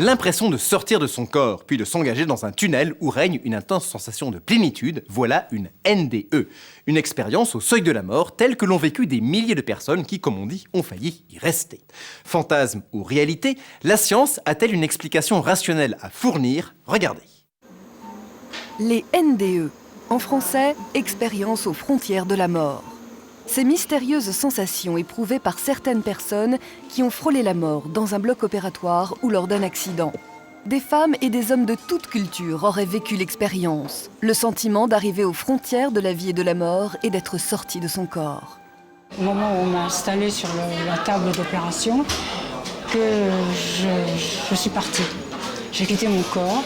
L'impression de sortir de son corps, puis de s'engager dans un tunnel où règne une intense sensation de plénitude, voilà une NDE. Une expérience au seuil de la mort, telle que l'ont vécu des milliers de personnes qui, comme on dit, ont failli y rester. Fantasme ou réalité, la science a-t-elle une explication rationnelle à fournir? Regardez. Les NDE, en français, expérience aux frontières de la mort. Ces mystérieuses sensations éprouvées par certaines personnes qui ont frôlé la mort dans un bloc opératoire ou lors d'un accident. Des femmes et des hommes de toute culture auraient vécu l'expérience, le sentiment d'arriver aux frontières de la vie et de la mort et d'être sorti de son corps. Au moment où on m'a installée sur la table d'opération, que je suis partie. J'ai quitté mon corps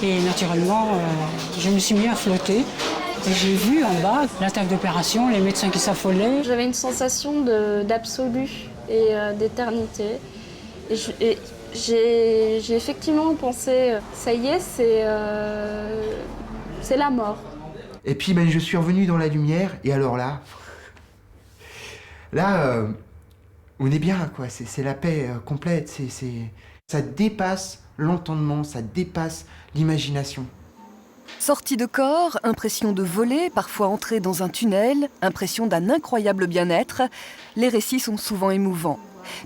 et naturellement, je me suis mis à flotter. Et j'ai vu en bas la table d'opération, les médecins qui s'affolaient. J'avais une sensation d'absolu et d'éternité. Et j'ai effectivement pensé, ça y est, c'est la mort. Et puis je suis revenu dans la lumière, et alors là, on est bien, quoi. C'est la paix complète. Ça dépasse l'entendement, ça dépasse l'imagination. Sortie de corps, impression de voler, parfois entrer dans un tunnel, impression d'un incroyable bien-être, les récits sont souvent émouvants.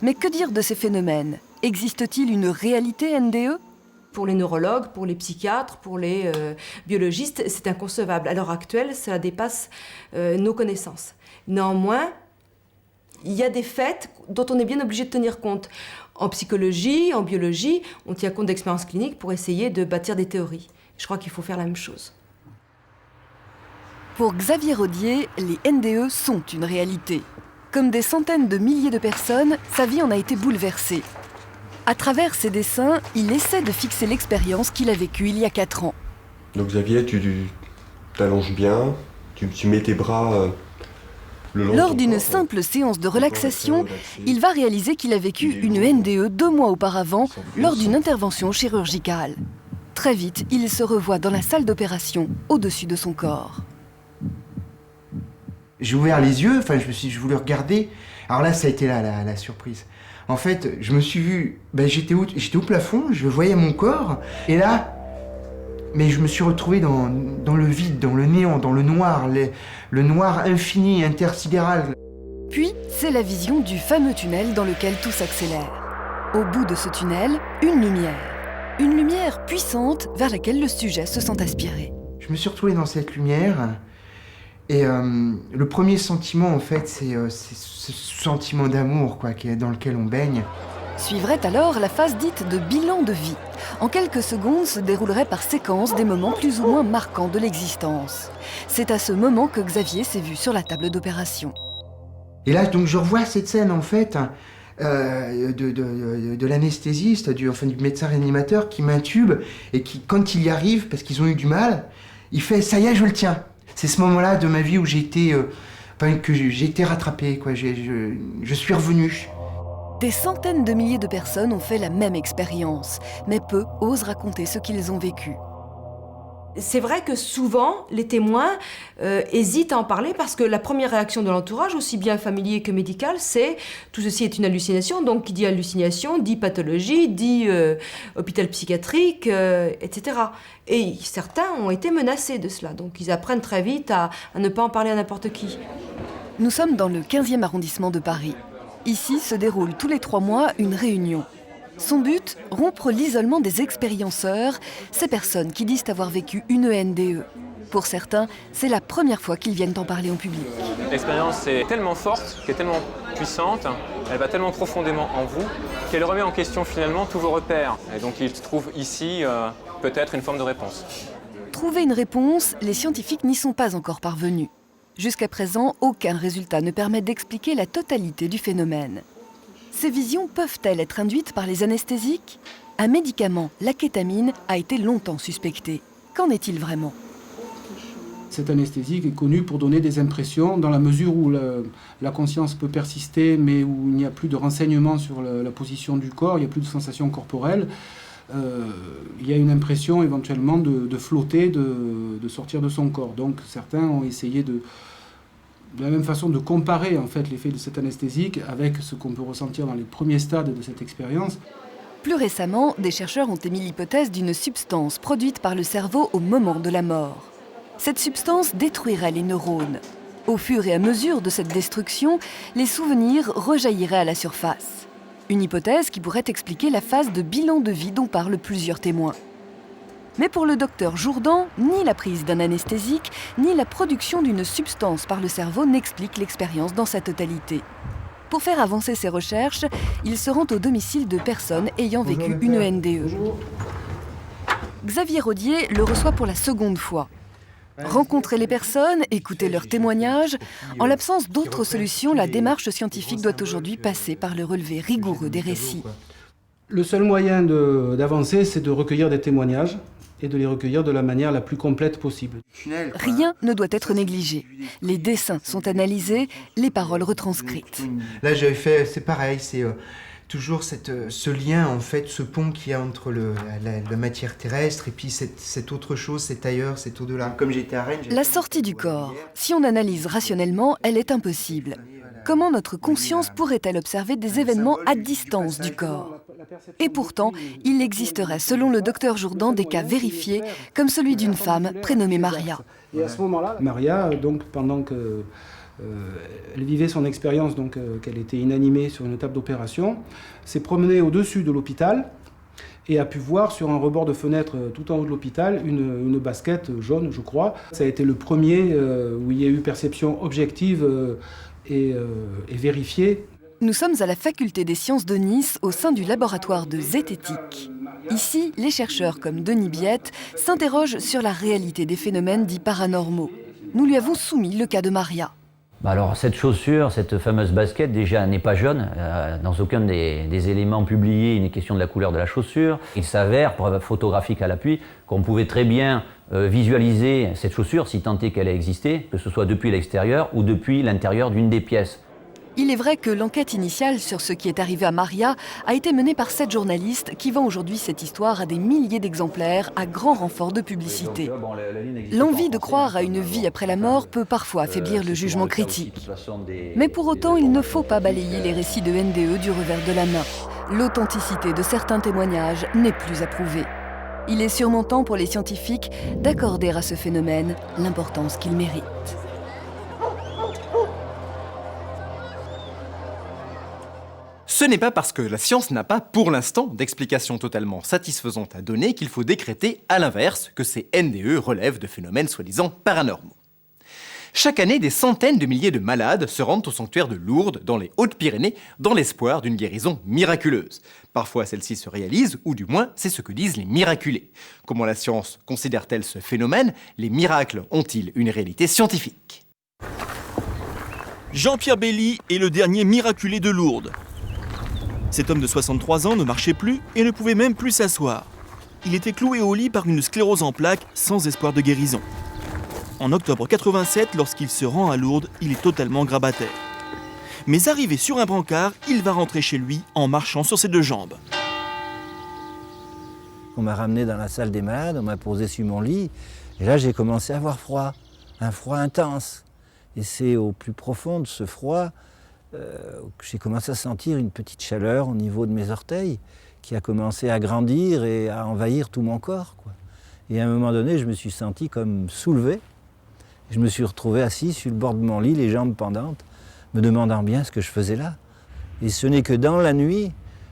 Mais que dire de ces phénomènes? Existe-t-il une réalité NDE? Pour les neurologues, pour les psychiatres, pour les biologistes, c'est inconcevable. À l'heure actuelle, cela dépasse nos connaissances. Néanmoins, il y a des faits dont on est bien obligé de tenir compte. En psychologie, en biologie, on tient compte d'expériences cliniques pour essayer de bâtir des théories. Je crois qu'il faut faire la même chose. Pour Xavier Rodier, les NDE sont une réalité. Comme des centaines de milliers de personnes, sa vie en a été bouleversée. À travers ses dessins, il essaie de fixer l'expérience qu'il a vécue il y a 4 ans. Donc Xavier, tu t'allonges bien, tu mets tes bras le long de Lors ton d'une corps, simple séance de relaxation, il va réaliser qu'il a vécu une NDE 2 mois auparavant lors d'une intervention chirurgicale. Très vite, il se revoit dans la salle d'opération, au-dessus de son corps. J'ai ouvert les yeux, je voulais regarder. Alors là, ça a été la surprise. En fait, je me suis vu, j'étais au plafond, je voyais mon corps, et là, je me suis retrouvé dans le vide, dans le néant, dans le noir infini, intersidéral. Puis, c'est la vision du fameux tunnel dans lequel tout s'accélère. Au bout de ce tunnel, une lumière. Une lumière puissante vers laquelle le sujet se sent aspiré. Je me suis retrouvé dans cette lumière, et le premier sentiment, en fait, c'est ce sentiment d'amour, dans lequel on baigne. Suivrait alors la phase dite de bilan de vie. En quelques secondes se dérouleraient par séquence des moments plus ou moins marquants de l'existence. C'est à ce moment que Xavier s'est vu sur la table d'opération. Et là, donc, je revois cette scène, en fait, de l'anesthésiste, du médecin réanimateur qui m'intube et qui, quand il y arrive, parce qu'ils ont eu du mal, il fait « ça y est, je le tiens ». C'est ce moment-là de ma vie où j'ai été rattrapé, je suis revenu. Des centaines de milliers de personnes ont fait la même expérience, mais peu osent raconter ce qu'ils ont vécu. C'est vrai que souvent, les témoins hésitent à en parler parce que la première réaction de l'entourage, aussi bien familier que médical, c'est « tout ceci est une hallucination ». Donc, qui dit hallucination, dit pathologie, dit hôpital psychiatrique, etc. Et certains ont été menacés de cela. Donc, ils apprennent très vite à ne pas en parler à n'importe qui. Nous sommes dans le 15e arrondissement de Paris. Ici se déroule tous les 3 mois une réunion. Son but, rompre l'isolement des expérienceurs, ces personnes qui disent avoir vécu une NDE. Pour certains, c'est la première fois qu'ils viennent en parler en public. L'expérience est tellement forte, qu'elle est tellement puissante, elle va tellement profondément en vous, qu'elle remet en question finalement tous vos repères. Et donc il se trouve ici peut-être une forme de réponse. Trouver une réponse, les scientifiques n'y sont pas encore parvenus. Jusqu'à présent, aucun résultat ne permet d'expliquer la totalité du phénomène. Ces visions peuvent-elles être induites par les anesthésiques? Un médicament, la kétamine, a été longtemps suspecté. Qu'en est-il vraiment? Cet anesthésique est connu pour donner des impressions dans la mesure où la conscience peut persister, mais où il n'y a plus de renseignements sur la position du corps, il n'y a plus de sensations corporelles. Il y a une impression éventuellement de flotter, de sortir de son corps. Donc certains ont essayé de la même façon de comparer en fait l'effet de cet anesthésique avec ce qu'on peut ressentir dans les premiers stades de cette expérience. Plus récemment, des chercheurs ont émis l'hypothèse d'une substance produite par le cerveau au moment de la mort. Cette substance détruirait les neurones. Au fur et à mesure de cette destruction, les souvenirs rejailliraient à la surface. Une hypothèse qui pourrait expliquer la phase de bilan de vie dont parlent plusieurs témoins. Mais pour le docteur Jourdan, ni la prise d'un anesthésique, ni la production d'une substance par le cerveau n'expliquent l'expérience dans sa totalité. Pour faire avancer ses recherches, il se rend au domicile de personnes ayant vécu une NDE. Xavier Rodier le reçoit pour la seconde fois. Rencontrer les personnes, écouter leurs témoignages, en l'absence d'autres solutions, la démarche scientifique doit aujourd'hui passer par le relevé rigoureux des récits. Le seul moyen d'avancer, c'est de recueillir des témoignages et de les recueillir de la manière la plus complète possible. Rien ne doit être négligé. Les dessins sont analysés, les paroles retranscrites. Là, j'avais fait, c'est pareil, c'est toujours ce lien, en fait, ce pont qu'il y a entre la matière terrestre et puis cette autre chose, cet ailleurs, cet au-delà. Comme j'étais à Rennes... La sortie du corps, si on analyse rationnellement, elle est impossible. Comment notre conscience pourrait-elle observer des événements à distance du corps ? Et pourtant, il existerait, selon le docteur Jourdan, des cas vérifiés, comme celui d'une femme prénommée Maria. Et à ce moment-là, Maria, donc, pendant que elle vivait son expérience, donc qu'elle était inanimée sur une table d'opération, s'est promenée au-dessus de l'hôpital et a pu voir sur un rebord de fenêtre tout en haut de l'hôpital une basket jaune, je crois. Ça a été le premier où il y a eu perception objective et vérifiée. Nous sommes à la faculté des sciences de Nice, au sein du laboratoire de zététique. Ici, les chercheurs comme Denis Biette s'interrogent sur la réalité des phénomènes dits paranormaux. Nous lui avons soumis le cas de Maria. Alors cette chaussure, cette fameuse basket, déjà n'est pas jaune. Dans aucun des éléments publiés, il n'est question de la couleur de la chaussure. Il s'avère, preuve photographique à l'appui, qu'on pouvait très bien visualiser cette chaussure, si tant est qu'elle ait existé, que ce soit depuis l'extérieur ou depuis l'intérieur d'une des pièces. Il est vrai que l'enquête initiale sur ce qui est arrivé à Maria a été menée par 7 journalistes qui vend aujourd'hui cette histoire à des milliers d'exemplaires à grand renfort de publicité. L'envie de croire à une vie après la mort peut parfois affaiblir le jugement critique. Mais pour autant, il ne faut pas balayer les récits de NDE du revers de la main. L'authenticité de certains témoignages n'est plus à prouver. Il est sûrement temps pour les scientifiques d'accorder à ce phénomène l'importance qu'il mérite. Ce n'est pas parce que la science n'a pas, pour l'instant, d'explication totalement satisfaisante à donner qu'il faut décréter, à l'inverse, que ces NDE relèvent de phénomènes soi-disant paranormaux. Chaque année, des centaines de milliers de malades se rendent au sanctuaire de Lourdes, dans les Hautes-Pyrénées, dans l'espoir d'une guérison miraculeuse. Parfois, celle-ci se réalise, ou du moins, c'est ce que disent les miraculés. Comment la science considère-t-elle ce phénomène ? Les miracles ont-ils une réalité scientifique ? Jean-Pierre Belly est le dernier miraculé de Lourdes. Cet homme de 63 ans ne marchait plus et ne pouvait même plus s'asseoir. Il était cloué au lit par une sclérose en plaques sans espoir de guérison. En octobre 87, lorsqu'il se rend à Lourdes, il est totalement grabataire. Mais arrivé sur un brancard, il va rentrer chez lui en marchant sur ses 2 jambes. On m'a ramené dans la salle des malades, on m'a posé sur mon lit, et là j'ai commencé à avoir froid, un froid intense. Et c'est au plus profond de ce froid que j'ai commencé à sentir une petite chaleur au niveau de mes orteils qui a commencé à grandir et à envahir tout mon corps, quoi. Et à un moment donné, je me suis senti comme soulevé. Je me suis retrouvé assis sur le bord de mon lit, les jambes pendantes, me demandant bien ce que je faisais là. Et ce n'est que dans la nuit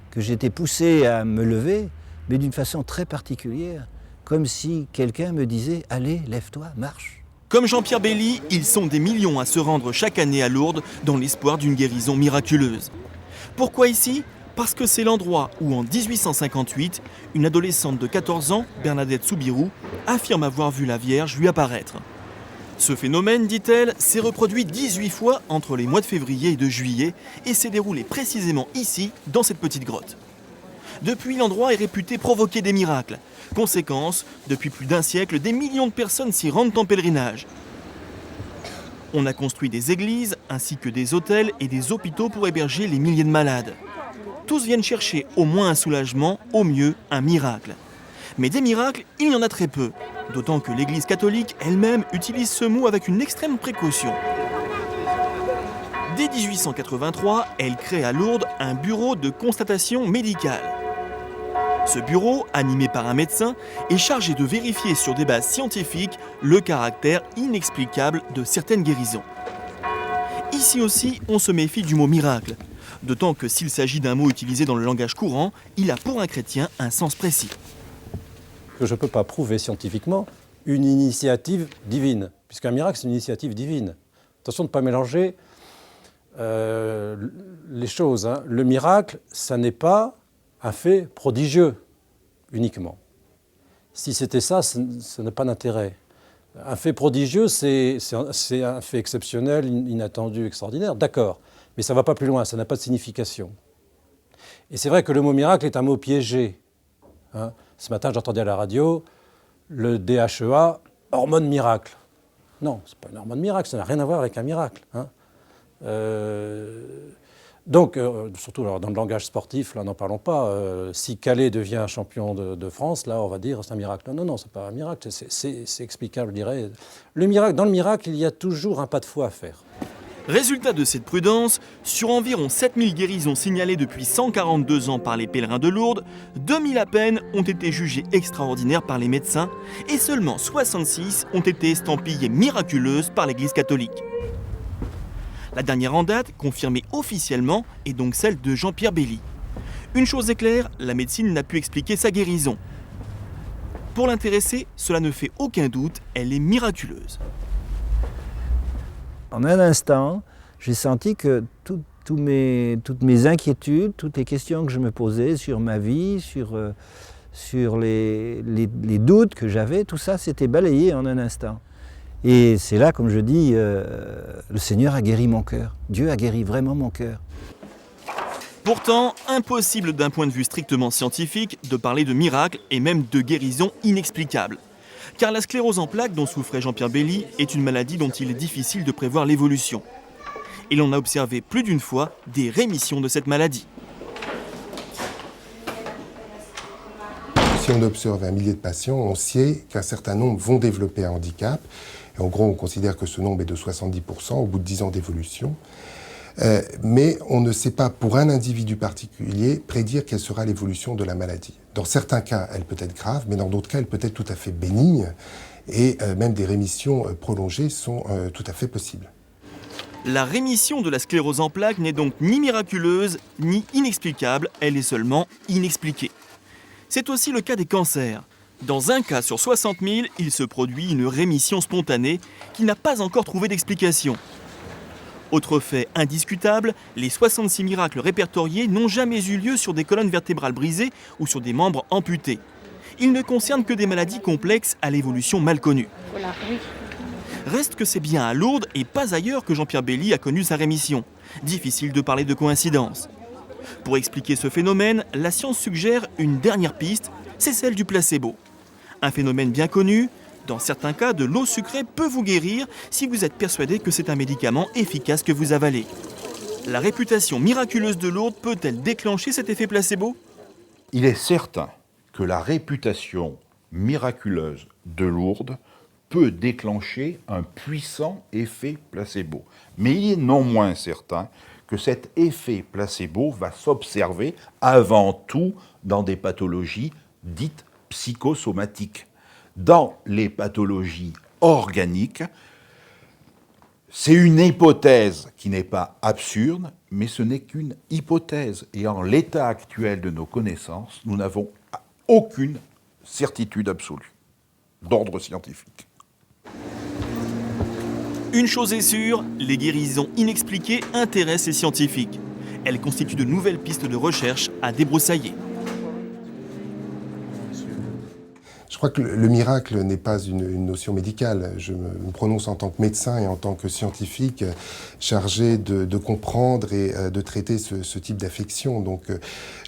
que j'étais poussé à me lever, mais d'une façon très particulière, comme si quelqu'un me disait « Allez, lève-toi, marche ». Comme Jean-Pierre Belly, ils sont des millions à se rendre chaque année à Lourdes dans l'espoir d'une guérison miraculeuse. Pourquoi ici ? Parce que c'est l'endroit où, en 1858, une adolescente de 14 ans, Bernadette Soubirous, affirme avoir vu la Vierge lui apparaître. Ce phénomène, dit-elle, s'est reproduit 18 fois entre les mois de février et de juillet et s'est déroulé précisément ici, dans cette petite grotte. Depuis, l'endroit est réputé provoquer des miracles. Conséquence, depuis plus d'1 siècle, des millions de personnes s'y rendent en pèlerinage. On a construit des églises, ainsi que des hôtels et des hôpitaux pour héberger les milliers de malades. Tous viennent chercher au moins un soulagement, au mieux un miracle. Mais des miracles, il y en a très peu. D'autant que l'Église catholique elle-même utilise ce mot avec une extrême précaution. Dès 1883, elle crée à Lourdes un bureau de constatation médicale. Ce bureau, animé par un médecin, est chargé de vérifier sur des bases scientifiques le caractère inexplicable de certaines guérisons. Ici aussi, on se méfie du mot miracle, d'autant que s'il s'agit d'un mot utilisé dans le langage courant, il a pour un chrétien un sens précis. Je ne peux pas prouver scientifiquement une initiative divine, puisqu'un miracle, c'est une initiative divine. Attention de ne pas mélanger les choses. Hein. Le miracle, ça n'est pas un fait prodigieux uniquement. Si c'était ça, ça n'a pas d'intérêt. Un fait prodigieux, c'est un fait exceptionnel, inattendu, extraordinaire, d'accord. Mais ça ne va pas plus loin, ça n'a pas de signification. Et c'est vrai que le mot miracle est un mot piégé. Hein. Ce matin, j'entendais à la radio le DHEA, hormone miracle. Non, ce n'est pas une hormone miracle, ça n'a rien à voir avec un miracle. Hein. Donc, surtout alors, dans le langage sportif, là, n'en parlons pas. Si Calais devient champion de France, là, on va dire c'est un miracle. Non, c'est pas un miracle, c'est explicable, je dirais. Dans le miracle, il y a toujours un pas de foi à faire. Résultat de cette prudence, sur environ 7000 guérisons signalées depuis 142 ans par les pèlerins de Lourdes, 2000 à peine ont été jugées extraordinaires par les médecins et seulement 66 ont été estampillées miraculeuses par l'Église catholique. La dernière en date, confirmée officiellement, est donc celle de Jean-Pierre Belli. Une chose est claire, la médecine n'a pu expliquer sa guérison. Pour l'intéressé, cela ne fait aucun doute, elle est miraculeuse. En un instant, j'ai senti que toutes mes inquiétudes, toutes les questions que je me posais sur ma vie, sur les doutes que j'avais, tout ça s'était balayé en un instant. Et c'est là, comme je dis, le Seigneur a guéri mon cœur. Dieu a guéri vraiment mon cœur. Pourtant, impossible d'un point de vue strictement scientifique de parler de miracle et même de guérison inexplicable. Car la sclérose en plaques dont souffrait Jean-Pierre Belli est une maladie dont il est difficile de prévoir l'évolution. Et l'on a observé plus d'une fois des rémissions de cette maladie. Si on observe un millier de patients, on sait qu'un certain nombre vont développer un handicap. Et en gros, on considère que ce nombre est de 70% au bout de 10 ans d'évolution. Mais on ne sait pas, pour un individu particulier, prédire quelle sera l'évolution de la maladie. Dans certains cas, elle peut être grave, mais dans d'autres cas, elle peut être tout à fait bénigne. Et même des rémissions prolongées sont tout à fait possibles. La rémission de la sclérose en plaques n'est donc ni miraculeuse, ni inexplicable, elle est seulement inexpliquée. C'est aussi le cas des cancers. Dans un cas sur 60 000, il se produit une rémission spontanée qui n'a pas encore trouvé d'explication. Autre fait indiscutable, les 66 miracles répertoriés n'ont jamais eu lieu sur des colonnes vertébrales brisées ou sur des membres amputés. Ils ne concernent que des maladies complexes à l'évolution mal connue. Voilà, oui. Reste que c'est bien à Lourdes et pas ailleurs que Jean-Pierre Belli a connu sa rémission. Difficile de parler de coïncidence. Pour expliquer ce phénomène, la science suggère une dernière piste, c'est celle du placebo. Un phénomène bien connu. Dans certains cas, de l'eau sucrée peut vous guérir si vous êtes persuadé que c'est un médicament efficace que vous avalez. La réputation miraculeuse de Lourdes peut-elle déclencher cet effet placebo ? Il est certain que la réputation miraculeuse de Lourdes peut déclencher un puissant effet placebo. Mais il est non moins certain que cet effet placebo va s'observer avant tout dans des pathologies dites psychosomatiques. Dans les pathologies organiques, c'est une hypothèse qui n'est pas absurde, mais ce n'est qu'une hypothèse. Et en l'état actuel de nos connaissances, nous n'avons aucune certitude absolue d'ordre scientifique. Une chose est sûre, les guérisons inexpliquées intéressent les scientifiques. Elles constituent de nouvelles pistes de recherche à débroussailler. Je crois que le miracle n'est pas une notion médicale. Je me prononce en tant que médecin et en tant que scientifique chargé de comprendre et de traiter ce type d'affection. Donc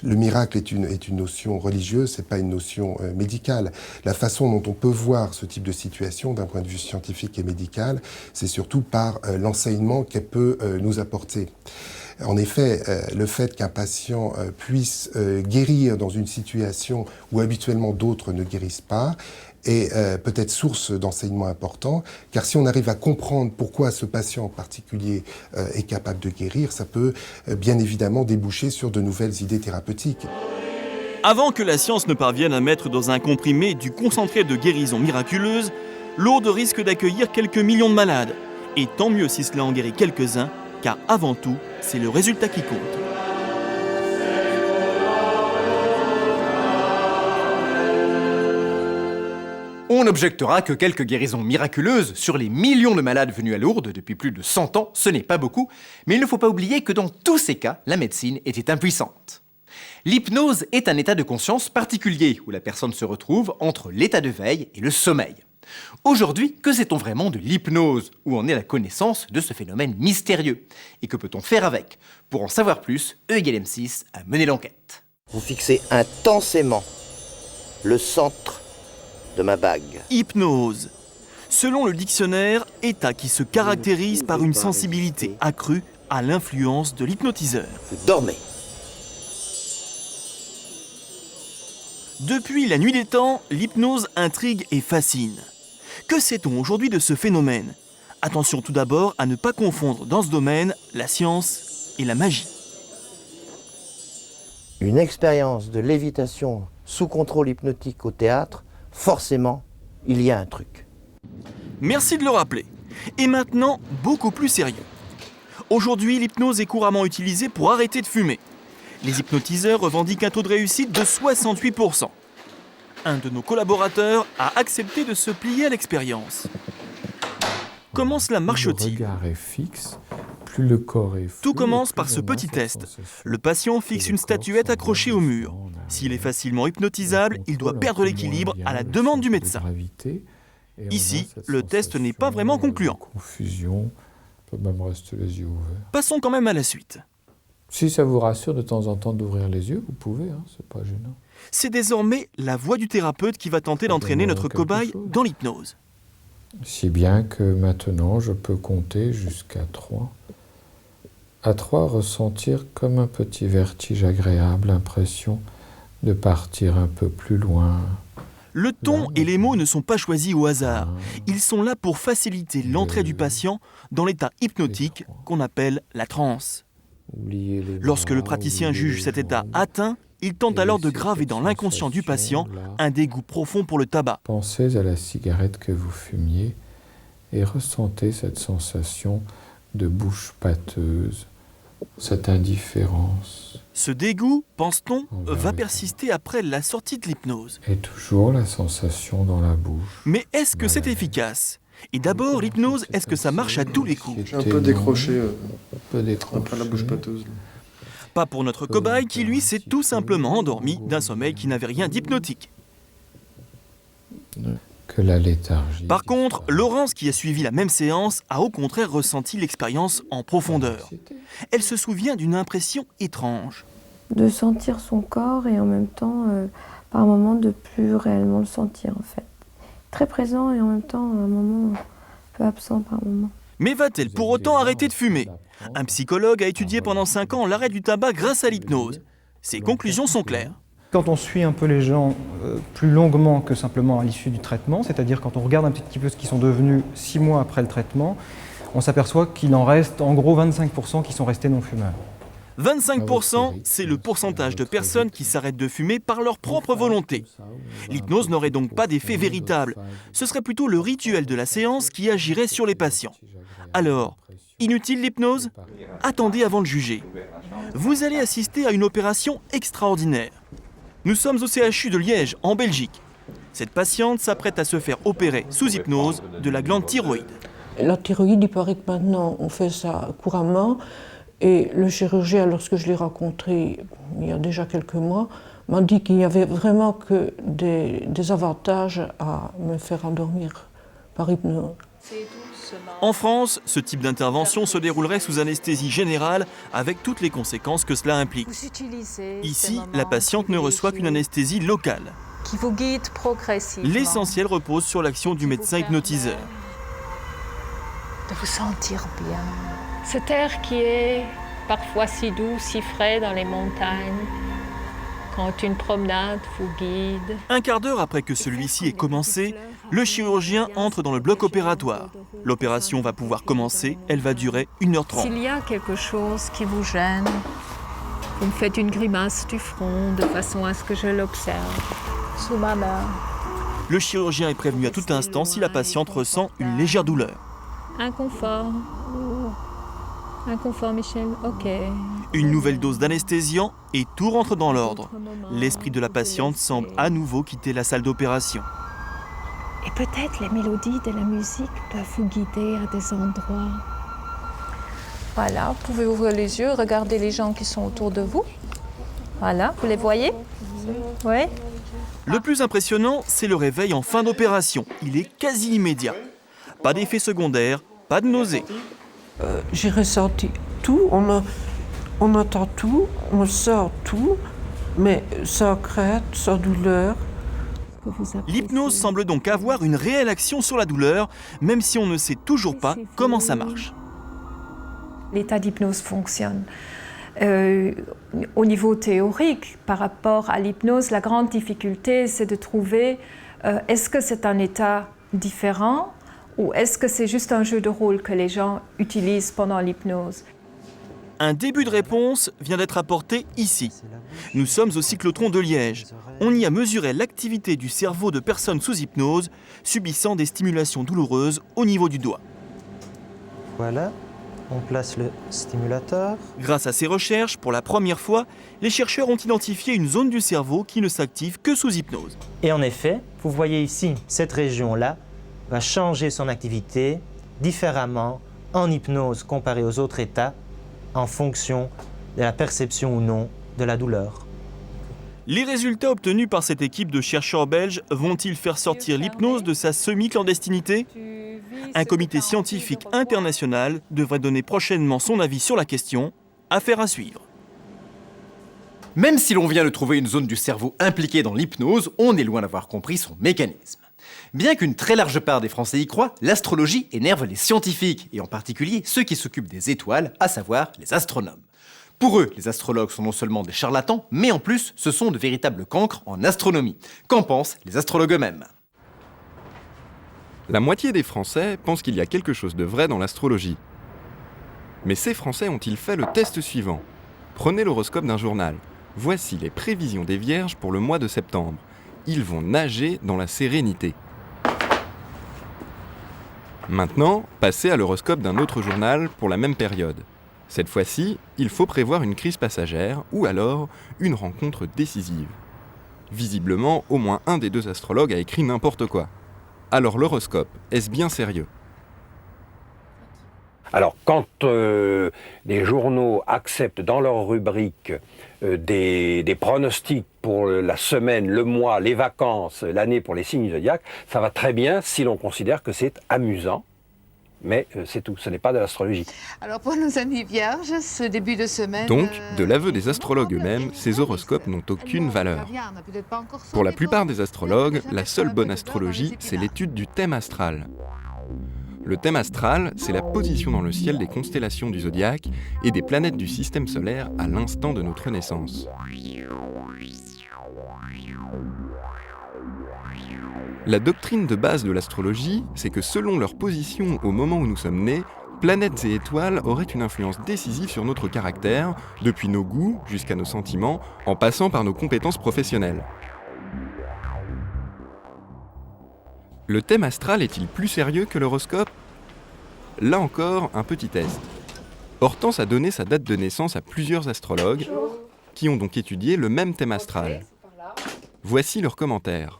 le miracle est une notion religieuse, c'est pas une notion médicale. La façon dont on peut voir ce type de situation d'un point de vue scientifique et médical, c'est surtout par l'enseignement qu'elle peut nous apporter. En effet, le fait qu'un patient puisse guérir dans une situation où habituellement d'autres ne guérissent pas est peut-être source d'enseignements importants, car si on arrive à comprendre pourquoi ce patient en particulier est capable de guérir, ça peut bien évidemment déboucher sur de nouvelles idées thérapeutiques. Avant que la science ne parvienne à mettre dans un comprimé du concentré de guérison miraculeuse, Lourdes risque d'accueillir quelques millions de malades. Et tant mieux si cela en guérit quelques-uns, car avant tout, c'est le résultat qui compte. On objectera que quelques guérisons miraculeuses sur les millions de malades venus à Lourdes depuis plus de 100 ans, ce n'est pas beaucoup, mais il ne faut pas oublier que dans tous ces cas, la médecine était impuissante. L'hypnose est un état de conscience particulier où la personne se retrouve entre l'état de veille et le sommeil. Aujourd'hui, que sait-on vraiment de l'hypnose? Où en est la connaissance de ce phénomène mystérieux? Et que peut-on faire avec? Pour en savoir plus, E=M6 a mené l'enquête. Vous fixez intensément le centre de ma bague. Hypnose. Selon le dictionnaire, état qui se caractérise par une sensibilité accrue à l'influence de l'hypnotiseur. Vous dormez. Depuis la nuit des temps, l'hypnose intrigue et fascine. Que sait-on aujourd'hui de ce phénomène? Attention tout d'abord à ne pas confondre dans ce domaine la science et la magie. Une expérience de lévitation sous contrôle hypnotique au théâtre, forcément, il y a un truc. Merci de le rappeler. Et maintenant, beaucoup plus sérieux. Aujourd'hui, l'hypnose est couramment utilisée pour arrêter de fumer. Les hypnotiseurs revendiquent un taux de réussite de 68%. Un de nos collaborateurs a accepté de se plier à l'expérience. Comment cela marche-t-il? Le regard est fixe, plus le corps est flou. Tout commence par ce petit test. Le patient fixe une statuette accrochée au mur. S'il est facilement hypnotisable, il doit perdre l'équilibre à la demande du médecin. Ici, le test n'est pas vraiment concluant. Confusion, on peut même rester les yeux ouverts. Passons quand même à la suite. Si ça vous rassure de temps en temps d'ouvrir les yeux, vous pouvez, hein, c'est pas gênant. C'est désormais la voix du thérapeute qui va tenter d'entraîner notre cobaye dans l'hypnose. Si bien que maintenant, je peux compter jusqu'à 3. À 3, ressentir comme un petit vertige agréable, l'impression de partir un peu plus loin. Le ton et les mots ne sont pas choisis au hasard. Ils sont là pour faciliter l'entrée du patient dans l'état hypnotique qu'on appelle la transe. Lorsque le praticien juge cet état atteint, il tente alors de graver dans l'inconscient du patient un dégoût profond pour le tabac. Pensez à la cigarette que vous fumiez et ressentez cette sensation de bouche pâteuse, cette indifférence. Ce dégoût, pense-t-on, va persister après la sortie de l'hypnose. Et toujours la sensation dans la bouche. Mais est-ce que c'est efficace? Et d'abord, l'hypnose, est-ce que ça marche à tous les coups? J'ai un peu décroché, après la bouche pâteuse. Pas pour notre cobaye qui, lui, s'est tout simplement endormi d'un sommeil qui n'avait rien d'hypnotique. Que la léthargie. Par contre, Laurence, qui a suivi la même séance, a au contraire ressenti l'expérience en profondeur. Elle se souvient d'une impression étrange. De sentir son corps et en même temps, par moments, de plus réellement le sentir, en fait. Très présent et en même temps, un moment un peu absent par moment. Mais va-t-elle pour autant arrêter de fumer? Un psychologue a étudié pendant 5 ans l'arrêt du tabac grâce à l'hypnose. Ses conclusions sont claires. Quand on suit un peu les gens plus longuement que simplement à l'issue du traitement, c'est-à-dire quand on regarde un petit peu ce qu'ils sont devenus 6 mois après le traitement, on s'aperçoit qu'il en reste en gros 25% qui sont restés non-fumeurs. 25%, c'est le pourcentage de personnes qui s'arrêtent de fumer par leur propre volonté. L'hypnose n'aurait donc pas d'effet véritable. Ce serait plutôt le rituel de la séance qui agirait sur les patients. Alors, inutile l'hypnose? Attendez avant de juger. Vous allez assister à une opération extraordinaire. Nous sommes au CHU de Liège, en Belgique. Cette patiente s'apprête à se faire opérer sous hypnose de la glande thyroïde. La thyroïde, il paraît que maintenant, on fait ça couramment. Et le chirurgien, lorsque je l'ai rencontré il y a déjà quelques mois, m'a dit qu'il n'y avait vraiment que des avantages à me faire endormir par hypnose. En France, ce type d'intervention se déroulerait sous anesthésie générale avec toutes les conséquences que cela implique. Ici, la patiente ne reçoit qu'une anesthésie locale. Qui vous guide progressivement. L'essentiel repose sur l'action du médecin hypnotiseur. De vous sentir bien. Cet air qui est parfois si doux, si frais dans les montagnes, quand une promenade vous guide. Un quart d'heure après que celui-ci ait commencé, le chirurgien entre dans le bloc opératoire. L'opération va pouvoir commencer, elle va durer 1h30. S'il y a quelque chose qui vous gêne, Vous me faites une grimace du front de façon à ce que je l'observe sous ma main. Le chirurgien est prévenu à tout instant si la patiente ressent une légère douleur. Inconfort. Inconfort, Michel. Ok. Une nouvelle dose d'anesthésiant et tout rentre dans l'ordre. L'esprit de la patiente semble à nouveau quitter la salle d'opération. Et peut-être les mélodies de la musique peuvent vous guider à des endroits. Voilà, vous pouvez ouvrir les yeux, regarder les gens qui sont autour de vous. Voilà, vous les voyez? Oui. Le plus impressionnant, c'est le réveil en fin d'opération. Il est quasi immédiat. Pas d'effet secondaire, pas de nausée. J'ai ressenti tout, on entend tout, on sort tout, mais sans crainte, sans douleur. L'hypnose semble donc avoir une réelle action sur la douleur, même si on ne sait toujours pas comment ça marche. L'état d'hypnose fonctionne. Au niveau théorique, par rapport à l'hypnose, la grande difficulté, c'est de trouver est-ce que c'est un état différent ou est-ce que c'est juste un jeu de rôle que les gens utilisent pendant l'hypnose? Un début de réponse vient d'être apporté ici. Nous sommes au cyclotron de Liège. On y a mesuré l'activité du cerveau de personnes sous hypnose subissant des stimulations douloureuses au niveau du doigt. Voilà, on place le stimulateur. Grâce à ces recherches, pour la première fois, les chercheurs ont identifié une zone du cerveau qui ne s'active que sous hypnose. Et en effet, vous voyez ici, cette région-là va changer son activité différemment en hypnose comparée aux autres états en fonction de la perception ou non de la douleur. Les résultats obtenus par cette équipe de chercheurs belges vont-ils faire sortir l'hypnose de sa semi-clandestinité? Un comité scientifique international devrait donner prochainement son avis sur la question. Affaire à suivre. Même si l'on vient de trouver une zone du cerveau impliquée dans l'hypnose, on est loin d'avoir compris son mécanisme. Bien qu'une très large part des Français y croient, l'astrologie énerve les scientifiques, et en particulier ceux qui s'occupent des étoiles, à savoir les astronomes. Pour eux, les astrologues sont non seulement des charlatans, mais en plus, ce sont de véritables cancres en astronomie. Qu'en pensent les astrologues eux-mêmes? La moitié des Français pensent qu'il y a quelque chose de vrai dans l'astrologie. Mais ces Français ont-ils fait le test suivant? Prenez l'horoscope d'un journal. Voici les prévisions des Vierges pour le mois de septembre. Ils vont nager dans la sérénité. Maintenant, passez à l'horoscope d'un autre journal pour la même période. Cette fois-ci, il faut prévoir une crise passagère ou alors une rencontre décisive. Visiblement, au moins un des deux astrologues a écrit n'importe quoi. Alors l'horoscope, est-ce bien sérieux? Alors, quand les journaux acceptent dans leur rubrique des pronostics pour la semaine, le mois, les vacances, l'année pour les signes zodiaques, ça va très bien si l'on considère que c'est amusant. Mais c'est tout, ce n'est pas de l'astrologie. Alors pour nos amis vierges, ce début de semaine... Donc, de l'aveu des astrologues eux-mêmes, ces horoscopes n'ont aucune valeur. Pour la plupart des astrologues, la seule bonne astrologie, c'est l'étude du thème astral. Le thème astral, c'est la position dans le ciel des constellations du zodiaque et des planètes du système solaire à l'instant de notre naissance. La doctrine de base de l'astrologie, c'est que selon leur position au moment où nous sommes nés, planètes et étoiles auraient une influence décisive sur notre caractère, depuis nos goûts jusqu'à nos sentiments, en passant par nos compétences professionnelles. Le thème astral est-il plus sérieux que l'horoscope? Là encore, un petit test. Hortense a donné sa date de naissance à plusieurs astrologues, qui ont donc étudié le même thème astral. Voici leurs commentaires.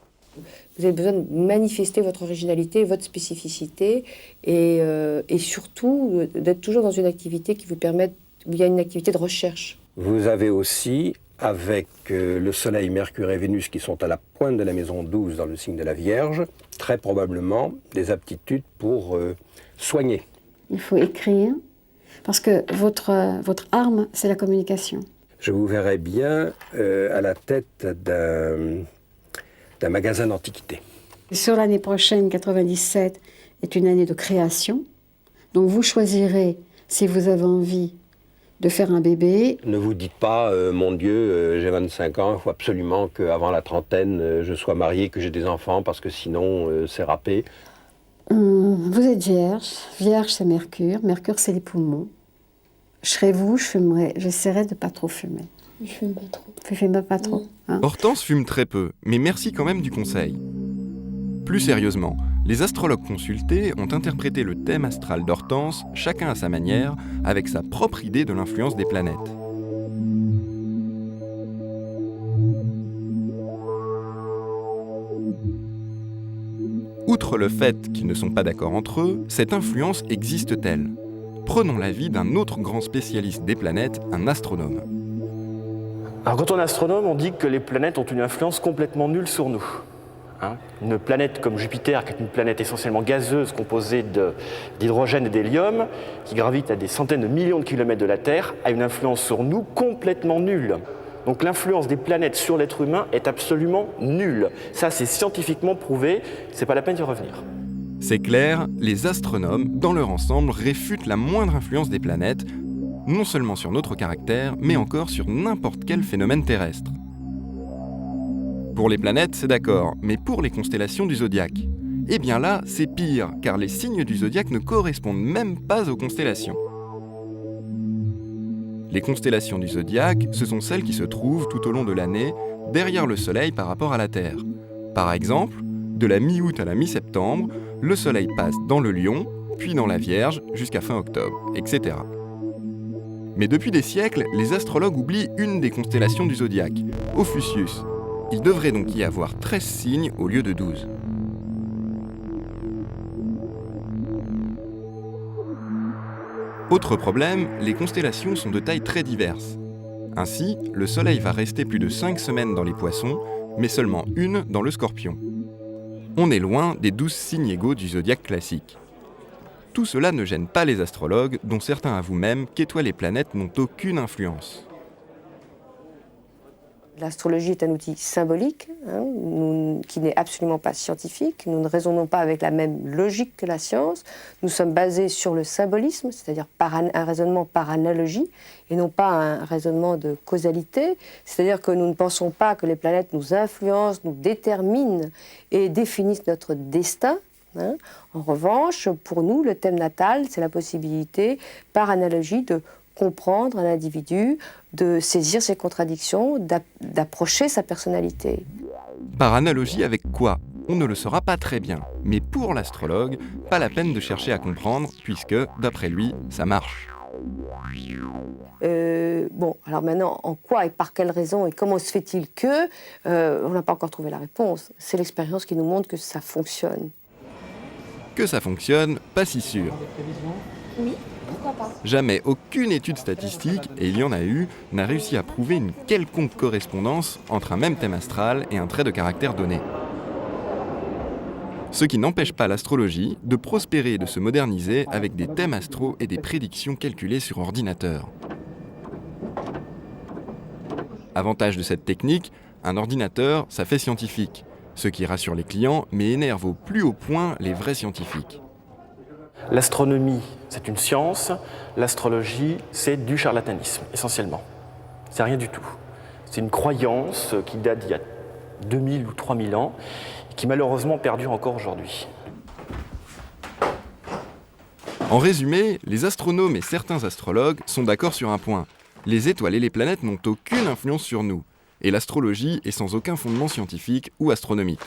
Vous avez besoin de manifester votre originalité, votre spécificité et surtout d'être toujours dans une activité qui vous permette, où il y a une activité de recherche. Vous avez aussi, avec le Soleil, Mercure et Vénus qui sont à la pointe de la maison 12 dans le signe de la Vierge, très probablement des aptitudes pour soigner. Il faut écrire, parce que votre arme, c'est la communication. Je vous verrais bien à la tête d'un magasin d'antiquités. Sur l'année prochaine, 97, est une année de création. Donc vous choisirez, si vous avez envie de faire un bébé. Ne vous dites pas, mon Dieu, j'ai 25 ans, il faut absolument qu'avant la trentaine, je sois marié, que j'ai des enfants, parce que sinon, c'est râpé. Vous êtes vierge. Vierge, c'est Mercure. Mercure, c'est les poumons. Je serais vous, je fumerais. J'essaierais de ne pas trop fumer. Je fume pas trop. Je fume pas trop. Hein. Hortense fume très peu, mais merci quand même du conseil. Plus sérieusement, les astrologues consultés ont interprété le thème astral d'Hortense, chacun à sa manière, avec sa propre idée de l'influence des planètes. Outre le fait qu'ils ne sont pas d'accord entre eux, cette influence existe-t-elle? Prenons l'avis d'un autre grand spécialiste des planètes, un astronome. Alors quand on est astronome, on dit que les planètes ont une influence complètement nulle sur nous. Une planète comme Jupiter, qui est une planète essentiellement gazeuse, composée d'hydrogène et d'hélium, qui gravite à des centaines de millions de kilomètres de la Terre, a une influence sur nous complètement nulle. Donc l'influence des planètes sur l'être humain est absolument nulle. Ça, c'est scientifiquement prouvé, c'est pas la peine d'y revenir. C'est clair, les astronomes, dans leur ensemble, réfutent la moindre influence des planètes, non seulement sur notre caractère, mais encore sur n'importe quel phénomène terrestre. Pour les planètes, c'est d'accord, mais pour les constellations du zodiaque, eh bien là, c'est pire, car les signes du zodiaque ne correspondent même pas aux constellations. Les constellations du zodiaque, ce sont celles qui se trouvent tout au long de l'année, derrière le Soleil par rapport à la Terre. Par exemple, de la mi-août à la mi-septembre, le Soleil passe dans le Lion, puis dans la Vierge, jusqu'à fin octobre, etc. Mais depuis des siècles, les astrologues oublient une des constellations du zodiaque, Ophiuchius. Il devrait donc y avoir 13 signes au lieu de 12. Autre problème, les constellations sont de tailles très diverses. Ainsi, le Soleil va rester plus de 5 semaines dans les Poissons, mais seulement une dans le Scorpion. On est loin des 12 signes égaux du zodiaque classique. Tout cela ne gêne pas les astrologues, dont certains avouent même qu'étoiles et planètes n'ont aucune influence. L'astrologie est un outil symbolique, qui n'est absolument pas scientifique. Nous ne raisonnons pas avec la même logique que la science. Nous sommes basés sur le symbolisme, c'est-à-dire un raisonnement par analogie, et non pas un raisonnement de causalité. C'est-à-dire que nous ne pensons pas que les planètes nous influencent, nous déterminent et définissent notre destin. En revanche, pour nous, le thème natal, c'est la possibilité, par analogie, de comprendre un individu, de saisir ses contradictions, d'approcher sa personnalité. Par analogie avec quoi? On ne le saura pas très bien, mais pour l'astrologue, pas la peine de chercher à comprendre, puisque, d'après lui, ça marche. Bon, alors maintenant, en quoi et par quelle raison et comment se fait-il que on n'a pas encore trouvé la réponse. C'est l'expérience qui nous montre que ça fonctionne. Que ça fonctionne, pas si sûr. Oui. Pourquoi pas ? Jamais aucune étude statistique, et il y en a eu, n'a réussi à prouver une quelconque correspondance entre un même thème astral et un trait de caractère donné. Ce qui n'empêche pas l'astrologie de prospérer et de se moderniser avec des thèmes astraux et des prédictions calculées sur ordinateur. Avantage de cette technique, un ordinateur, ça fait scientifique, ce qui rassure les clients mais énerve au plus haut point les vrais scientifiques. L'astronomie, c'est une science. L'astrologie, c'est du charlatanisme, essentiellement. C'est rien du tout. C'est une croyance qui date d'il y a 2000 ou 3000 ans, et qui malheureusement perdure encore aujourd'hui. En résumé, les astronomes et certains astrologues sont d'accord sur un point. Les étoiles et les planètes n'ont aucune influence sur nous, et l'astrologie est sans aucun fondement scientifique ou astronomique.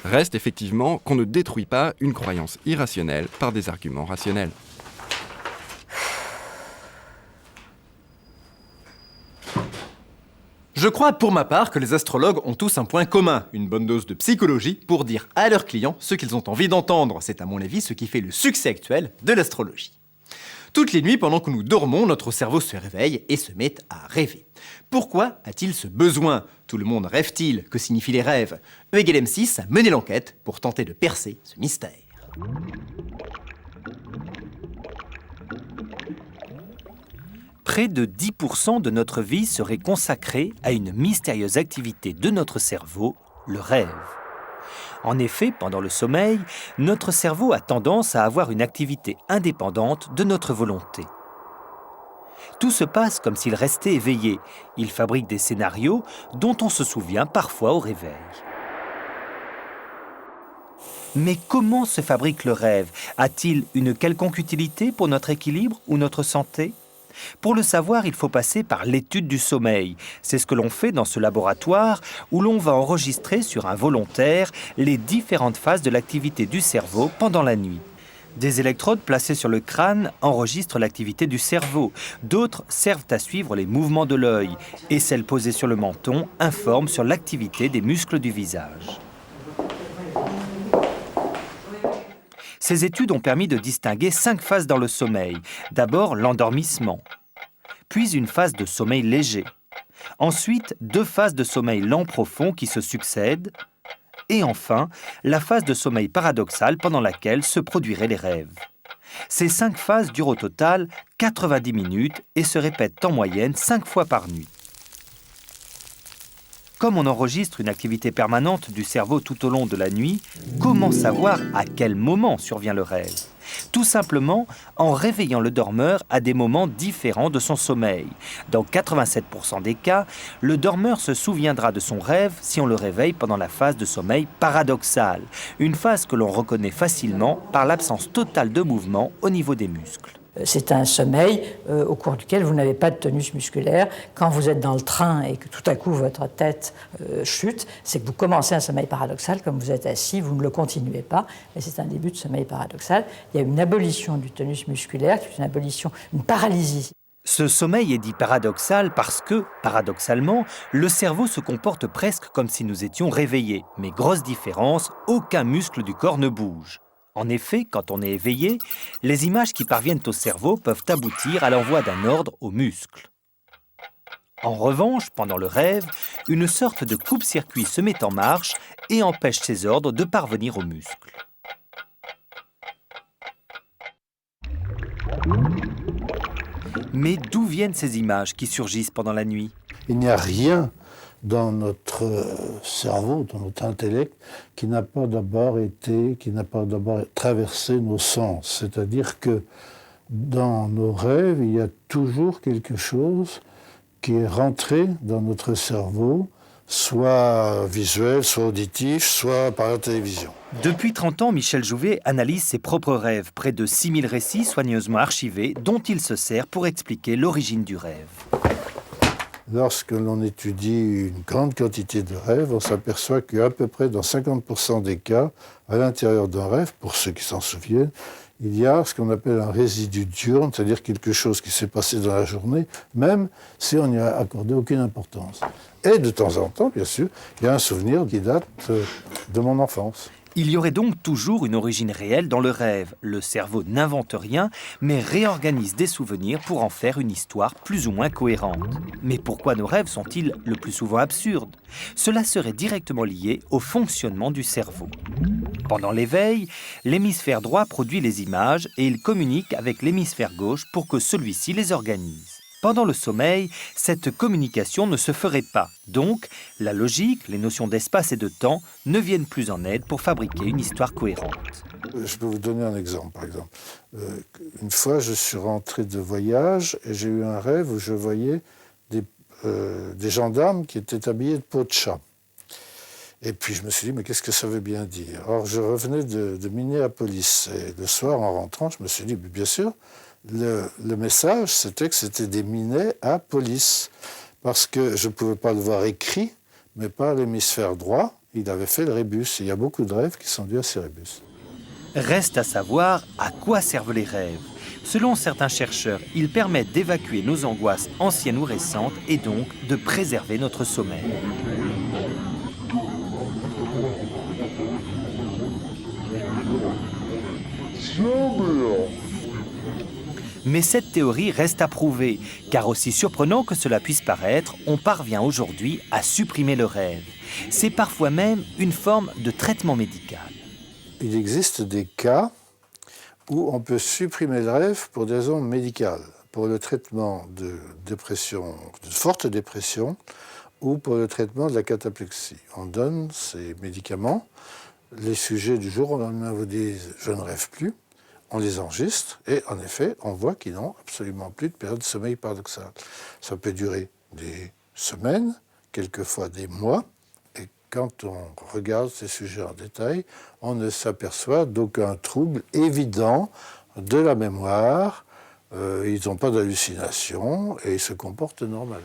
Reste effectivement qu'on ne détruit pas une croyance irrationnelle par des arguments rationnels. Je crois pour ma part que les astrologues ont tous un point commun, une bonne dose de psychologie pour dire à leurs clients ce qu'ils ont envie d'entendre. C'est à mon avis ce qui fait le succès actuel de l'astrologie. Toutes les nuits, pendant que nous dormons, notre cerveau se réveille et se met à rêver. Pourquoi a-t-il ce besoin? Tout le monde rêve-t-il? Que signifient les rêves? E=M6 a mené l'enquête pour tenter de percer ce mystère. Près de 10% de notre vie serait consacrée à une mystérieuse activité de notre cerveau, le rêve. En effet, pendant le sommeil, notre cerveau a tendance à avoir une activité indépendante de notre volonté. Tout se passe comme s'il restait éveillé. Il fabrique des scénarios dont on se souvient parfois au réveil. Mais comment se fabrique le rêve? A-t-il une quelconque utilité pour notre équilibre ou notre santé? Pour le savoir, il faut passer par l'étude du sommeil. C'est ce que l'on fait dans ce laboratoire où l'on va enregistrer sur un volontaire les différentes phases de l'activité du cerveau pendant la nuit. Des électrodes placées sur le crâne enregistrent l'activité du cerveau. D'autres servent à suivre les mouvements de l'œil. Et celles posées sur le menton informent sur l'activité des muscles du visage. Ces études ont permis de distinguer 5 phases dans le sommeil. D'abord, l'endormissement, puis une phase de sommeil léger. Ensuite, 2 phases de sommeil lent profond qui se succèdent. Et enfin, la phase de sommeil paradoxal pendant laquelle se produiraient les rêves. Ces 5 phases durent au total 90 minutes et se répètent en moyenne 5 fois par nuit. Comme on enregistre une activité permanente du cerveau tout au long de la nuit, comment savoir à quel moment survient le rêve? Tout simplement en réveillant le dormeur à des moments différents de son sommeil. Dans 87% des cas, le dormeur se souviendra de son rêve si on le réveille pendant la phase de sommeil paradoxal, une phase que l'on reconnaît facilement par l'absence totale de mouvement au niveau des muscles. C'est un sommeil au cours duquel vous n'avez pas de tonus musculaire. Quand vous êtes dans le train et que tout à coup votre tête chute, c'est que vous commencez un sommeil paradoxal. Comme vous êtes assis, vous ne le continuez pas, mais c'est un début de sommeil paradoxal. Il y a une abolition du tonus musculaire, une abolition, une paralysie. Ce sommeil est dit paradoxal parce que, paradoxalement, le cerveau se comporte presque comme si nous étions réveillés. Mais grosse différence, aucun muscle du corps ne bouge. En effet, quand on est éveillé, les images qui parviennent au cerveau peuvent aboutir à l'envoi d'un ordre aux muscles. En revanche, pendant le rêve, une sorte de coupe-circuit se met en marche et empêche ces ordres de parvenir aux muscles. Mais d'où viennent ces images qui surgissent pendant la nuit? Il n'y a rien dans notre cerveau, dans notre intellect, qui n'a pas d'abord traversé nos sens. C'est-à-dire que dans nos rêves, il y a toujours quelque chose qui est rentré dans notre cerveau, soit visuel, soit auditif, soit par la télévision. Depuis 30 ans, Michel Jouvet analyse ses propres rêves, près de 6000 récits soigneusement archivés, dont il se sert pour expliquer l'origine du rêve. Lorsque l'on étudie une grande quantité de rêves, on s'aperçoit qu'à peu près dans 50% des cas, à l'intérieur d'un rêve, pour ceux qui s'en souviennent, il y a ce qu'on appelle un résidu diurne, c'est-à-dire quelque chose qui s'est passé dans la journée, même si on n'y a accordé aucune importance. Et de temps en temps, bien sûr, il y a un souvenir qui date de mon enfance. Il y aurait donc toujours une origine réelle dans le rêve. Le cerveau n'invente rien, mais réorganise des souvenirs pour en faire une histoire plus ou moins cohérente. Mais pourquoi nos rêves sont-ils le plus souvent absurdes? Cela serait directement lié au fonctionnement du cerveau. Pendant l'éveil, l'hémisphère droit produit les images et il communique avec l'hémisphère gauche pour que celui-ci les organise. Pendant le sommeil, cette communication ne se ferait pas. Donc, la logique, les notions d'espace et de temps ne viennent plus en aide pour fabriquer une histoire cohérente. Je peux vous donner un exemple, par exemple. Une fois, je suis rentré de voyage et j'ai eu un rêve où je voyais des gendarmes qui étaient habillés de peau de chat. Et puis je me suis dit, mais qu'est-ce que ça veut bien dire? Alors je revenais de Minneapolis et le soir, en rentrant, je me suis dit, bien sûr, le message, c'était que c'était des Minets à police. Parce que je ne pouvais pas le voir écrit, mais par l'hémisphère droit, il avait fait le rébus. Il y a beaucoup de rêves qui sont dus à ces rébus. Reste à savoir à quoi servent les rêves. Selon certains chercheurs, ils permettent d'évacuer nos angoisses anciennes ou récentes et donc de préserver notre sommeil. Mais cette théorie reste à prouver, car aussi surprenant que cela puisse paraître, on parvient aujourd'hui à supprimer le rêve. C'est parfois même une forme de traitement médical. Il existe des cas où on peut supprimer le rêve pour des raisons médicales, pour le traitement de dépression, de forte dépression, ou pour le traitement de la cataplexie. On donne ces médicaments, les sujets du jour au lendemain vous disent « je ne rêve plus », on les enregistre et en effet, on voit qu'ils n'ont absolument plus de période de sommeil paradoxal. Ça peut durer des semaines, quelquefois des mois, et quand on regarde ces sujets en détail, on ne s'aperçoit d'aucun trouble évident de la mémoire. Ils n'ont pas d'hallucination et ils se comportent normalement.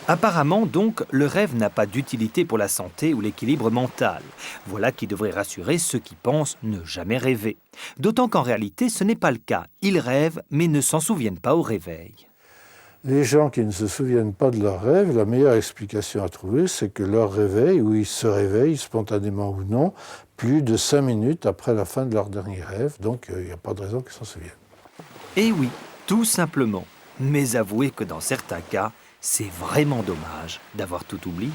Apparemment, donc, le rêve n'a pas d'utilité pour la santé ou l'équilibre mental. Voilà qui devrait rassurer ceux qui pensent ne jamais rêver. D'autant qu'en réalité, ce n'est pas le cas. Ils rêvent, mais ne s'en souviennent pas au réveil. Les gens qui ne se souviennent pas de leurs rêves, la meilleure explication à trouver, c'est que leur réveil, où ils se réveillent spontanément ou non, plus de 5 minutes après la fin de leur dernier rêve. Donc, il n'y a pas de raison qu'ils s'en souviennent. Eh oui, tout simplement. Mais avouez que dans certains cas, c'est vraiment dommage d'avoir tout oublié.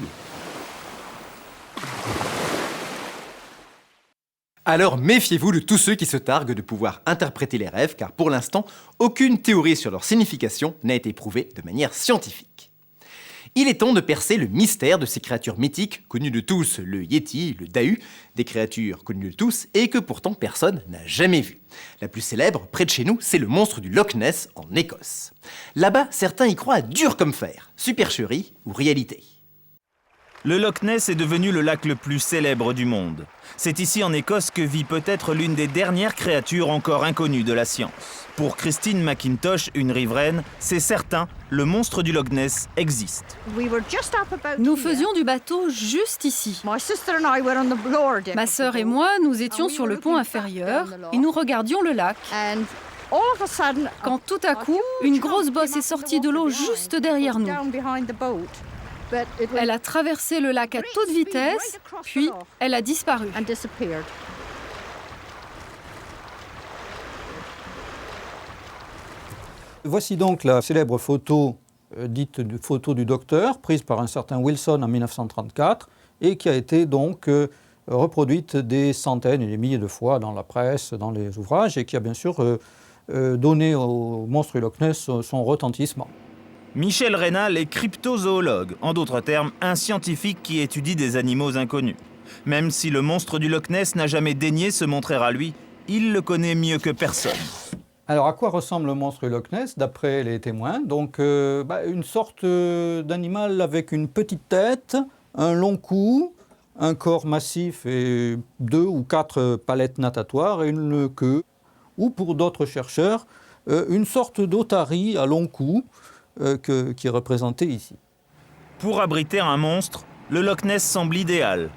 Alors méfiez-vous de tous ceux qui se targuent de pouvoir interpréter les rêves, car pour l'instant, aucune théorie sur leur signification n'a été prouvée de manière scientifique. Il est temps de percer le mystère de ces créatures mythiques, connues de tous, le Yéti, le Dahu, des créatures connues de tous et que pourtant personne n'a jamais vues. La plus célèbre, près de chez nous, c'est le monstre du Loch Ness en Écosse. Là-bas, certains y croient dur comme fer, supercherie ou réalité. Le Loch Ness est devenu le lac le plus célèbre du monde. C'est ici en Écosse que vit peut-être l'une des dernières créatures encore inconnues de la science. Pour Christine McIntosh, une riveraine, c'est certain, le monstre du Loch Ness existe. Nous faisions du bateau juste ici. Ma sœur et moi, nous étions sur le pont inférieur et nous regardions le lac. Quand tout à coup, une grosse bosse est sortie de l'eau juste derrière nous. Elle a traversé le lac à toute vitesse, puis elle a disparu. Voici donc la célèbre photo, dite photo du docteur, prise par un certain Wilson en 1934, et qui a été donc reproduite des centaines et des milliers de fois dans la presse, dans les ouvrages, et qui a bien sûr donné au monstre du Loch Ness son retentissement. Michel Reynal est cryptozoologue, en d'autres termes, un scientifique qui étudie des animaux inconnus. Même si le monstre du Loch Ness n'a jamais daigné se montrer à lui, il le connaît mieux que personne. Alors, à quoi ressemble le monstre du Loch Ness, d'après les témoins? Donc, une sorte d'animal avec une petite tête, un long cou, un corps massif et 2 ou 4 palettes natatoires et une queue. Ou, pour d'autres chercheurs, une sorte d'otarie à long cou, qui est représenté ici. Pour abriter un monstre, le Loch Ness semble idéal.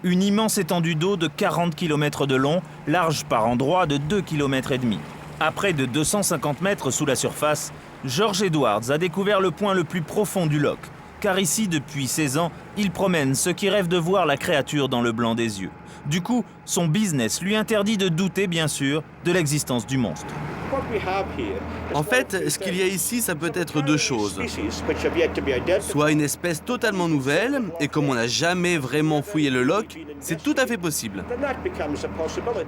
Une immense étendue d'eau de 40 km de long, large par endroits de 2,5 km. À près de 250 mètres sous la surface, George Edwards a découvert le point le plus profond du loch, car ici, depuis 16 ans, il promène ceux qui rêvent de voir la créature dans le blanc des yeux. Du coup, son business lui interdit de douter, bien sûr, de l'existence du monstre. En fait, ce qu'il y a ici, ça peut être 2 choses. Soit une espèce totalement nouvelle, et comme on n'a jamais vraiment fouillé le loch, c'est tout à fait possible.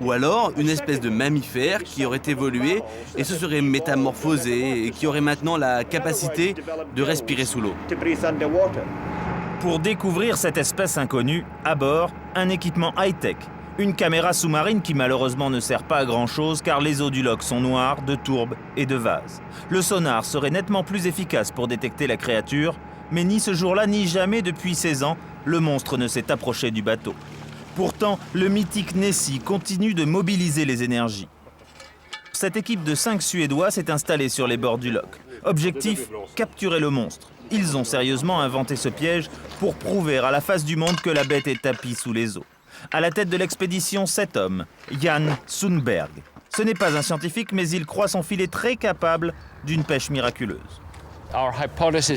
Ou alors, une espèce de mammifère qui aurait évolué et se serait métamorphosé et qui aurait maintenant la capacité de respirer sous l'eau. Pour découvrir cette espèce inconnue, à bord, un équipement high-tech. Une caméra sous-marine qui malheureusement ne sert pas à grand-chose car les eaux du loch sont noires de tourbes et de vases. Le sonar serait nettement plus efficace pour détecter la créature, mais ni ce jour-là ni jamais depuis 16 ans, le monstre ne s'est approché du bateau. Pourtant, le mythique Nessie continue de mobiliser les énergies. Cette équipe de 5 Suédois s'est installée sur les bords du loch. Objectif, capturer le monstre. Ils ont sérieusement inventé ce piège pour prouver à la face du monde que la bête est tapie sous les eaux. À la tête de l'expédition, cet homme, Jan Sundberg. Ce n'est pas un scientifique, mais il croit son filet très capable d'une pêche miraculeuse.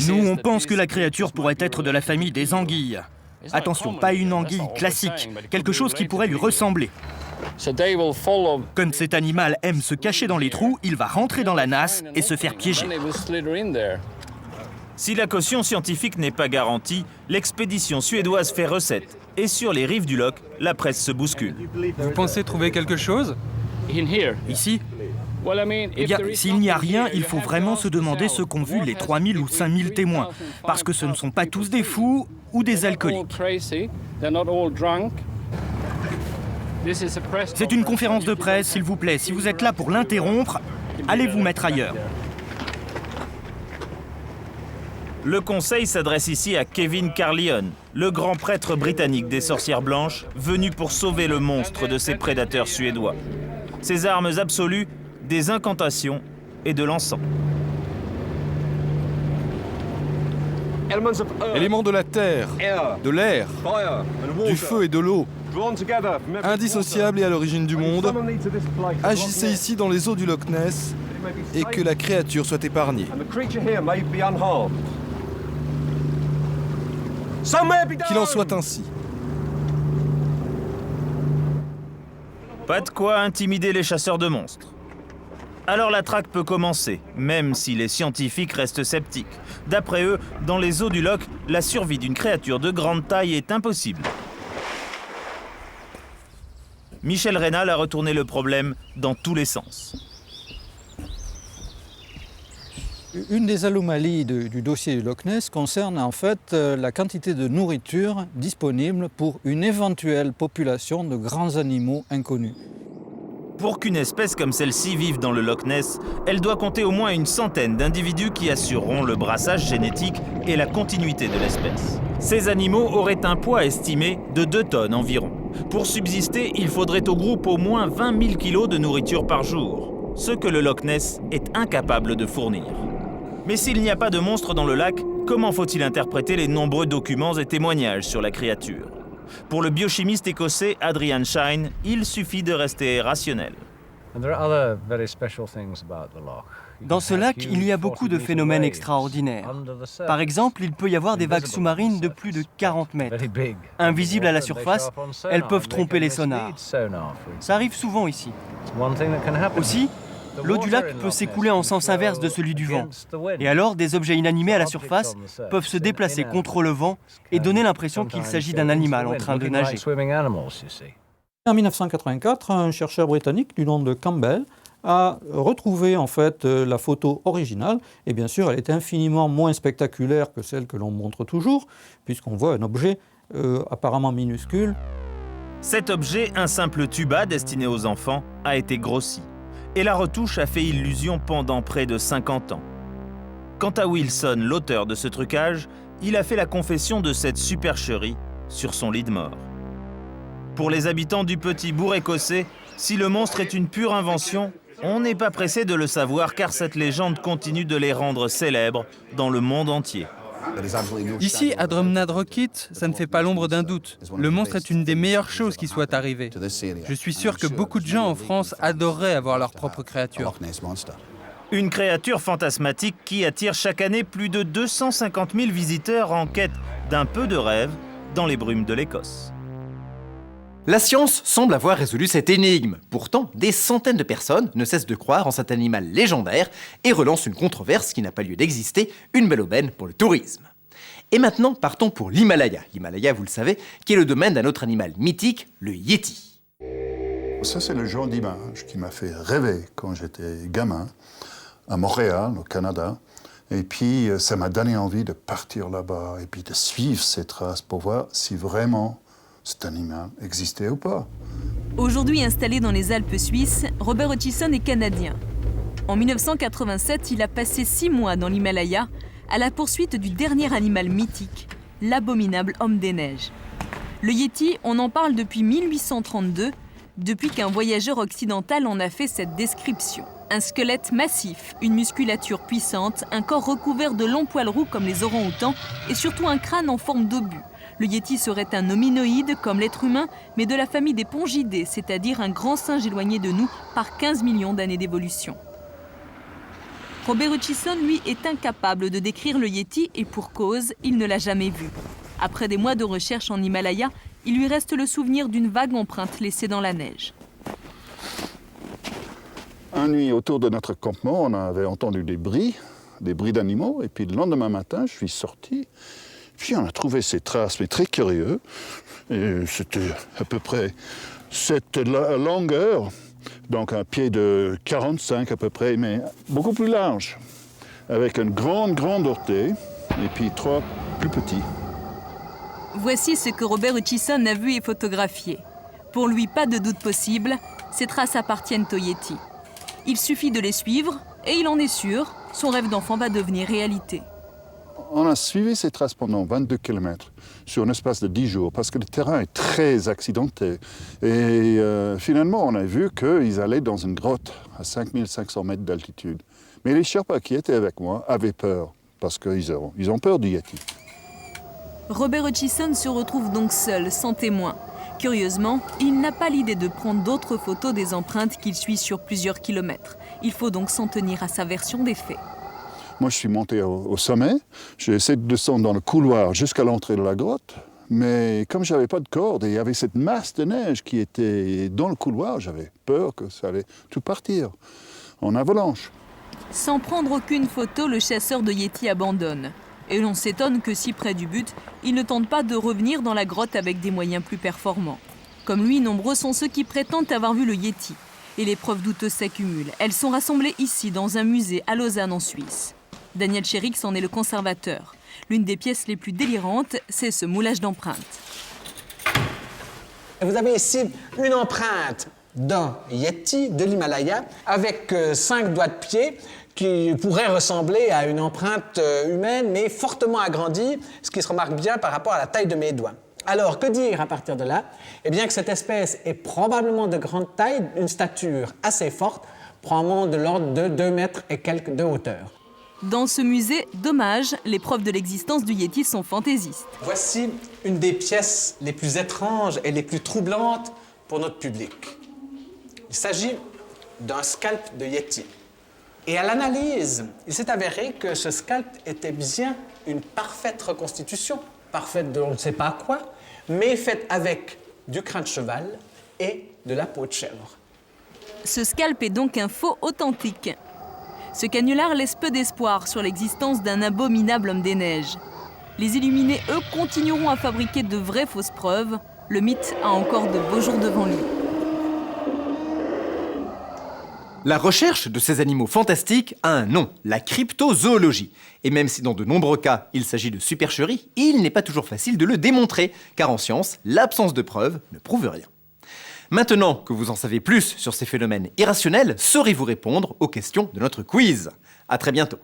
Nous, on pense que la créature pourrait être de la famille des anguilles. Attention, pas une anguille classique, quelque chose qui pourrait lui ressembler. Comme cet animal aime se cacher dans les trous, il va rentrer dans la nasse et se faire piéger. Si la caution scientifique n'est pas garantie, l'expédition suédoise fait recette. Et sur les rives du loch, la presse se bouscule. Vous pensez trouver quelque chose? Ici? Eh bien, s'il n'y a rien, il faut vraiment se demander ce qu'ont vu les 3000 ou 5000 témoins. Parce que ce ne sont pas tous des fous ou des alcooliques. C'est une conférence de presse, s'il vous plaît. Si vous êtes là pour l'interrompre, allez vous mettre ailleurs. Le conseil s'adresse ici à Kevin Carleon, le grand prêtre britannique des sorcières blanches, venu pour sauver le monstre de ses prédateurs suédois. Ses armes absolues, des incantations et de l'encens. Éléments de la terre, de l'air, du feu et de l'eau, indissociables et à l'origine du monde, agissez ici dans les eaux du Loch Ness et que la créature soit épargnée. Qu'il en soit ainsi. Pas de quoi intimider les chasseurs de monstres. Alors la traque peut commencer, même si les scientifiques restent sceptiques. D'après eux, dans les eaux du Loch, la survie d'une créature de grande taille est impossible. Michel Reynal a retourné le problème dans tous les sens. Une des anomalies du dossier du Loch Ness concerne en fait la quantité de nourriture disponible pour une éventuelle population de grands animaux inconnus. Pour qu'une espèce comme celle-ci vive dans le Loch Ness, elle doit compter au moins une centaine d'individus qui assureront le brassage génétique et la continuité de l'espèce. Ces animaux auraient un poids estimé de 2 tonnes environ. Pour subsister, il faudrait au groupe au moins 20 000 kilos de nourriture par jour, ce que le Loch Ness est incapable de fournir. Mais s'il n'y a pas de monstre dans le lac, comment faut-il interpréter les nombreux documents et témoignages sur la créature ? Pour le biochimiste écossais Adrian Shine, il suffit de rester rationnel. Dans ce lac, il y a beaucoup de phénomènes extraordinaires. Par exemple, il peut y avoir des vagues sous-marines de plus de 40 mètres. Invisibles à la surface, elles peuvent tromper les sonars. Ça arrive souvent ici. Aussi, l'eau du lac peut s'écouler en sens inverse de celui du vent. Et alors, des objets inanimés à la surface peuvent se déplacer contre le vent et donner l'impression qu'il s'agit d'un animal en train de nager. En 1984, un chercheur britannique du nom de Campbell a retrouvé en fait la photo originale. Et bien sûr, elle est infiniment moins spectaculaire que celle que l'on montre toujours, puisqu'on voit un objet apparemment minuscule. Cet objet, un simple tuba destiné aux enfants, a été grossi. Et la retouche a fait illusion pendant près de 50 ans. Quant à Wilson, l'auteur de ce trucage, il a fait la confession de cette supercherie sur son lit de mort. Pour les habitants du petit bourg écossais, si le monstre est une pure invention, on n'est pas pressé de le savoir car cette légende continue de les rendre célèbres dans le monde entier. Ici, à Drumnad Rockit, ça ne fait pas l'ombre d'un doute. Le monstre est une des meilleures choses qui soit arrivée. Je suis sûr que beaucoup de gens en France adoreraient avoir leur propre créature. Une créature fantasmatique qui attire chaque année plus de 250 000 visiteurs en quête d'un peu de rêve dans les brumes de l'Écosse. La science semble avoir résolu cette énigme. Pourtant, des centaines de personnes ne cessent de croire en cet animal légendaire et relancent une controverse qui n'a pas lieu d'exister, une belle aubaine pour le tourisme. Et maintenant, partons pour l'Himalaya. L'Himalaya, vous le savez, qui est le domaine d'un autre animal mythique, le Yéti. Ça, c'est le genre d'image qui m'a fait rêver quand j'étais gamin, à Montréal, au Canada. Et puis, ça m'a donné envie de partir là-bas et puis de suivre ces traces pour voir si vraiment cet animal existait ou pas. Aujourd'hui installé dans les Alpes suisses, Robert Hutchison est canadien. En 1987, il a passé 6 mois dans l'Himalaya à la poursuite du dernier animal mythique, l'abominable homme des neiges. Le Yéti, on en parle depuis 1832, depuis qu'un voyageur occidental en a fait cette description. Un squelette massif, une musculature puissante, un corps recouvert de longs poils roux comme les orang-outans et surtout un crâne en forme d'obus. Le Yéti serait un hominoïde comme l'être humain, mais de la famille des pongidés, c'est-à-dire un grand singe éloigné de nous par 15 millions d'années d'évolution. Robert Hutchison, lui, est incapable de décrire le Yéti et pour cause, il ne l'a jamais vu. Après des mois de recherche en Himalaya, il lui reste le souvenir d'une vague empreinte laissée dans la neige. Une nuit, autour de notre campement, on avait entendu des bruits d'animaux, et puis le lendemain matin, je suis sorti. Puis on a trouvé ces traces, mais très curieux. Et c'était à peu près cette longueur, donc un pied de 45 à peu près, mais beaucoup plus large, avec une grande orteille, et puis 3 plus petits. Voici ce que Robert Hutchison a vu et photographié. Pour lui, pas de doute possible, ces traces appartiennent au Yéti. Il suffit de les suivre, et il en est sûr, son rêve d'enfant va devenir réalité. On a suivi ces traces pendant 22 km sur un espace de 10 jours parce que le terrain est très accidenté. Et finalement, on a vu qu'ils allaient dans une grotte à 5500 mètres d'altitude. Mais les Sherpas qui étaient avec moi avaient peur parce qu'ils ont peur du Yeti. Robert Hutchison se retrouve donc seul, sans témoin. Curieusement, il n'a pas l'idée de prendre d'autres photos des empreintes qu'il suit sur plusieurs kilomètres. Il faut donc s'en tenir à sa version des faits. Moi, je suis monté au sommet. J'ai essayé de descendre dans le couloir jusqu'à l'entrée de la grotte. Mais comme je n'avais pas de corde et il y avait cette masse de neige qui était dans le couloir, j'avais peur que ça allait tout partir en avalanche. Sans prendre aucune photo, le chasseur de Yeti abandonne. Et l'on s'étonne que si près du but, il ne tente pas de revenir dans la grotte avec des moyens plus performants. Comme lui, nombreux sont ceux qui prétendent avoir vu le Yeti. Et les preuves douteuses s'accumulent. Elles sont rassemblées ici, dans un musée à Lausanne, en Suisse. Daniel Cherix en est le conservateur. L'une des pièces les plus délirantes, c'est ce moulage d'empreintes. Vous avez ici une empreinte d'un Yeti de l'Himalaya avec 5 doigts de pied qui pourrait ressembler à une empreinte humaine, mais fortement agrandie, ce qui se remarque bien par rapport à la taille de mes doigts. Alors, que dire à partir de là? Eh bien que cette espèce est probablement de grande taille, une stature assez forte, probablement de l'ordre de 2 mètres et quelques de hauteur. Dans ce musée, dommage, les preuves de l'existence du Yeti sont fantaisistes. Voici une des pièces les plus étranges et les plus troublantes pour notre public. Il s'agit d'un scalp de Yeti. Et à l'analyse, il s'est avéré que ce scalp était bien une parfaite reconstitution, parfaite de on ne sait pas quoi, mais faite avec du crin de cheval et de la peau de chèvre. Ce scalp est donc un faux authentique. Ce canular laisse peu d'espoir sur l'existence d'un abominable homme des neiges. Les illuminés, eux, continueront à fabriquer de vraies fausses preuves. Le mythe a encore de beaux jours devant lui. La recherche de ces animaux fantastiques a un nom, la cryptozoologie. Et même si dans de nombreux cas, il s'agit de supercheries, il n'est pas toujours facile de le démontrer, car en science, l'absence de preuves ne prouve rien. Maintenant que vous en savez plus sur ces phénomènes irrationnels, saurez-vous répondre aux questions de notre quiz. À très bientôt.